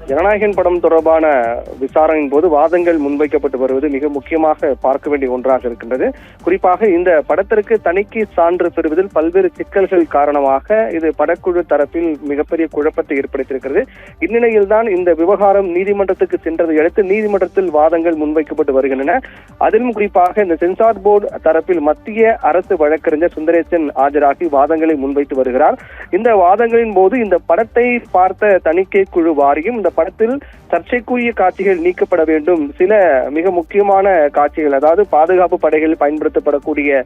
ஜனநாயகன் படம் தொடர்பான விசாரணையின் போது வாதங்கள் முன்வைக்கப்பட்டு வருவது மிக முக்கியமாக பார்க்க வேண்டிய ஒன்றாக இருக்கின்றது. குறிப்பாக இந்த படத்திற்கு தணிக்கை சான்று பெறுவதில் பல்வேறு சிக்கல்கள் காரணமாக இது படக்குழு தரப்பில் மிகப்பெரிய குழப்பத்தை ஏற்படுத்தியிருக்கிறது. இந்நிலையில்தான் இந்த விவகாரம் நீதிமன்றத்துக்கு சென்றதை அடுத்து நீதிமன்றத்தில் வாதங்கள் முன்வைக்கப்பட்டு வருகின்றன. அதிலும் குறிப்பாக இந்த சென்சார் போர்டு தரப்பில் மத்திய அரசு வழக்கறிஞர் சுந்தரேசன் ஆஜராகி வாதங்களை முன்வைத்து வருகிறார். இந்த வாதங்களின் போது இந்த படத்தை பார்த்த தணிக்கை குழு வாரியம் இந்த படத்தில் சர்ச்சைக்குரிய காட்சிகள் நீக்கப்பட வேண்டும், சில மிக முக்கியமான காட்சிகள், அதாவது பாதுகாப்பு படைகளில் பயன்படுத்தப்படக்கூடிய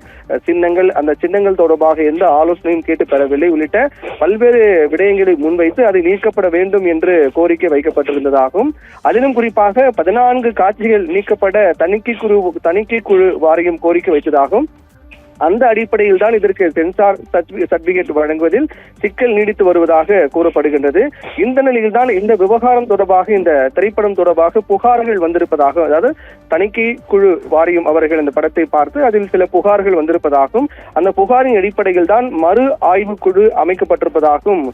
சின்னங்கள், அந்த சின்னங்கள் தொடர்பாக எந்த ஆலோசனையும் கேட்டு பெறவில்லை உள்ளிட்ட பல்வேறு விடயங்களை முன்வைத்து அதை நீக்கப்பட வேண்டும் என்று கோரிக்கை வைக்கப்பட்டிருந்ததாகவும், அதிலும் குறிப்பாக 14 காட்சிகள் நீக்கப்பட தணிக்கை குழு வாரியம் கோரிக்கை வைத்ததாகவும், அந்த அடிப்படையில் தான் இதற்கு சென்சார் சர்டிபிகேட் வழங்குவதில் சிக்கல் நீடித்து வருவதாக கூறப்படுகின்றது. இந்த நிலையில் தான் இந்த விவகாரம் தொடர்பாக, இந்த திரைப்படம் தொடர்பாக புகார்கள் வந்திருப்பதாக, அதாவது தணிக்கை குழு வாரியம் அவர்கள் இந்த படத்தை பார்த்து அதில் சில புகார்கள் வந்திருப்பதாகவும், அந்த புகாரின் அடிப்படையில் தான் மறு ஆய்வு குழு அமைக்கப்பட்டிருப்பதாகவும்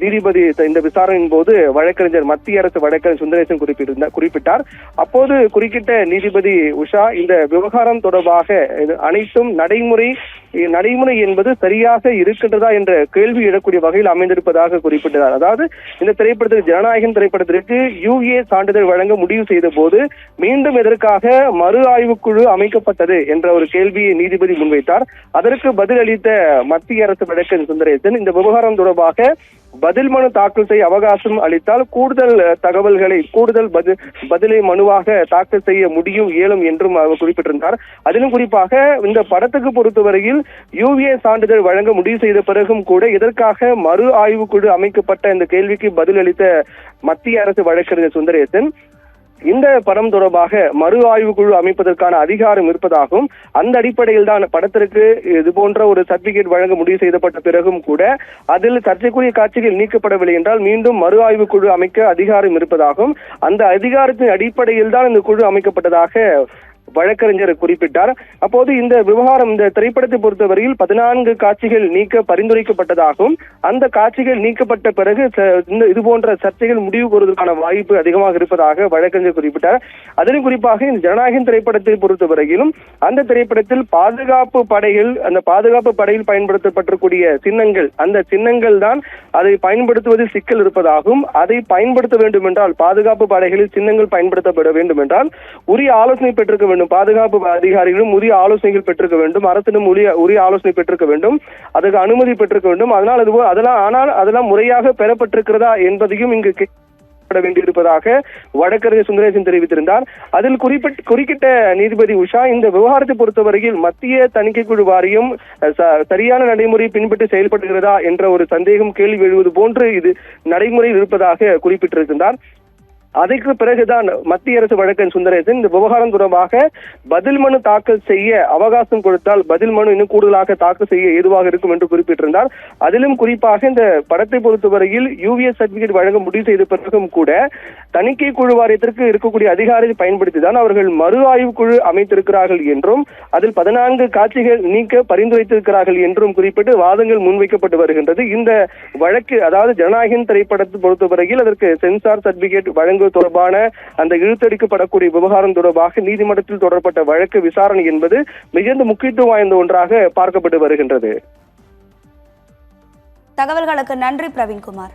நீதிபதி இந்த விசாரணையின் போது வழக்கறிஞர் மத்திய அரசு வழக்கறிஞர் சுந்தரேசன் குறிப்பிட்டார். அப்போது குறுக்கிட்ட நீதிபதி உஷா, இந்த விவகாரம் தொடர்பாக அனைத்தும் நடைமுறை என்பது சரியாக இருக்கின்றதா என்ற கேள்வி எழக்கூடிய வகையில் அமைந்திருப்பதாக குறிப்பிட்டார். அதாவது இந்த திரைப்படத்திற்கு, ஜனநாயகன் திரைப்படத்திற்கு UA சான்றிதழ் வழங்க முடிவு செய்த போது மீண்டும் எதற்காக மறு ஆய்வுக்குழு அமைக்கப்பட்டது என்ற ஒரு கேள்வியை நீதிபதி முன்வைத்தார். அதற்கு பதில் அளித்த மத்திய அரசு வழக்கறிஞர் சுந்தரேசன், இந்த விவகாரம் தொடர்பாக பதில் மனு தாக்கல் செய்ய அவகாசம் அளித்தால் கூடுதல் தகவல்களை, பதிலை மனுவாக தாக்கல் செய்ய இயலும் என்றும் அவர் குறிப்பிட்டிருந்தார். அதிலும் குறிப்பாக இந்த படத்துக்கு பொறுத்தவரையில் UA சான்றிதழ் வழங்க முடிவு செய்த பிறகும் கூட எதற்காக மறு ஆய்வுக்குழு அமைக்கப்பட்ட இந்த கேள்விக்கு பதில் அளித்த மத்திய அரசு வழக்கறிஞர் சுந்தரேசன், இந்த படம் தொடர்பாக மறு ஆய்வு குழு அமைப்பதற்கான அதிகாரம் இருப்பதாகவும், அந்த அடிப்படையில் தான் படத்திற்கு இது போன்ற ஒரு சர்டிபிகேட் வழங்க முடிவு செய்யப்பட்ட பிறகும் கூட அதில் சர்ச்சைக்குரிய காட்சிகள் நீக்கப்படவில்லை என்றால் மீண்டும் மறு ஆய்வு குழு அமைக்க அதிகாரம் இருப்பதாகவும், அந்த அதிகாரத்தின் அடிப்படையில் தான் இந்த குழு அமைக்கப்பட்டதாக வழக்கறிஞர் குறிப்பிட்டார். அப்போது இந்த விவகாரம், இந்த திரைப்படத்தை பொறுத்தவரையில் 14 காட்சிகள் நீக்க பரிந்துரைக்கப்பட்டதாகவும், அந்த காட்சிகள் நீக்கப்பட்ட பிறகு இது போன்ற சர்ச்சைகள் முடிவு பெறுவதற்கான வாய்ப்பு அதிகமாக இருப்பதாக வழக்கறிஞர் குறிப்பிட்டார். அதிலும் குறிப்பாக இந்த ஜனநாயகன் திரைப்படத்தை பொறுத்தவரையிலும் அந்த திரைப்படத்தில் பாதுகாப்பு படைகள், அந்த பாதுகாப்பு படையில் பயன்படுத்தப்பட்டிருக்கூடிய சின்னங்கள், அந்த சின்னங்கள் தான் அதை பயன்படுத்துவதில் சிக்கல் இருப்பதாகவும், அதை பயன்படுத்த வேண்டும் என்றால், பாதுகாப்பு படைகளில் சின்னங்கள் பயன்படுத்தப்பட வேண்டும் என்றால் உரிய ஆலோசனை பெற்றிருக்க வேண்டும், பாதுகாப்பு அதிகாரிகளும் உரிய ஆலோசனைகள் பெற்றிருக்க வேண்டும், அரசிடம் உரிய ஆலோசனை பெற்றிருக்க வேண்டும், அதுக்கு அனுமதி பெற்றிருக்க வேண்டும். அதெல்லாம் முறையாக பெறப்பட்டிருக்கிறதா என்பதையும் இங்கு வேண்டியிருப்பதாக வழக்கறிஞர் சுந்தரேசன் தெரிவித்திருந்தார். அதில் குறுக்கிட்ட நீதிபதி உஷா, இந்த விவகாரத்தை பொறுத்தவரையில் மத்திய தணிக்கை குழு வாரியம் சரியான நடைமுறை பின்பற்றி செயல்படுகிறதா என்ற ஒரு சந்தேகம், கேள்வி எழுவது போன்று இது நடைமுறையில் இருப்பதாக குறிப்பிட்டிருக்கின்றார். அதற்கு பிறகுதான் மத்திய அரசு வழக்கறிஞர் சுந்தரேசன் இந்த விவகாரம் தொடர்பாக பதில் மனு தாக்கல் செய்ய அவகாசம் கொடுத்தால் பதில் மனு இன்னும் கூடுதலாக தாக்கல் செய்ய ஏதுவாக இருக்கும் என்று குறிப்பிட்டிருந்தார். அதிலும் குறிப்பாக இந்த படத்தை பொறுத்தவரையில் UA சர்டிபிகேட் வழங்க முடிவு செய்த பிறகும் கூட தணிக்கை குழு வாரியத்திற்கு இருக்கக்கூடிய அதிகாரத்தை பயன்படுத்திதான் அவர்கள் மறு ஆய்வு குழு அமைத்திருக்கிறார்கள் என்றும், அதில் 14 காட்சிகள் நீக்க பரிந்துரைத்திருக்கிறார்கள் என்றும் குறிப்பிட்டு வாதங்கள் முன்வைக்கப்பட்டு வருகின்றது. இந்த வழக்கு, அதாவது ஜனநாயகன் திரைப்படத்தை பொறுத்தவரையில் அதற்கு சென்சார் சர்டிபிகேட் வழங்க தொடர்பான அந்த இழுத்தடிக்கப்படக்கூடிய விவகாரம் தொடர்பாக நீதிமன்றத்தில் தொடரப்பட்ட வழக்கு விசாரணை என்பது மிகுந்த முக்கியத்துவம் வாய்ந்த ஒன்றாக பார்க்கப்பட்டு வருகின்றது. தகவல்களுக்கு நன்றி பிரவீன்குமார்.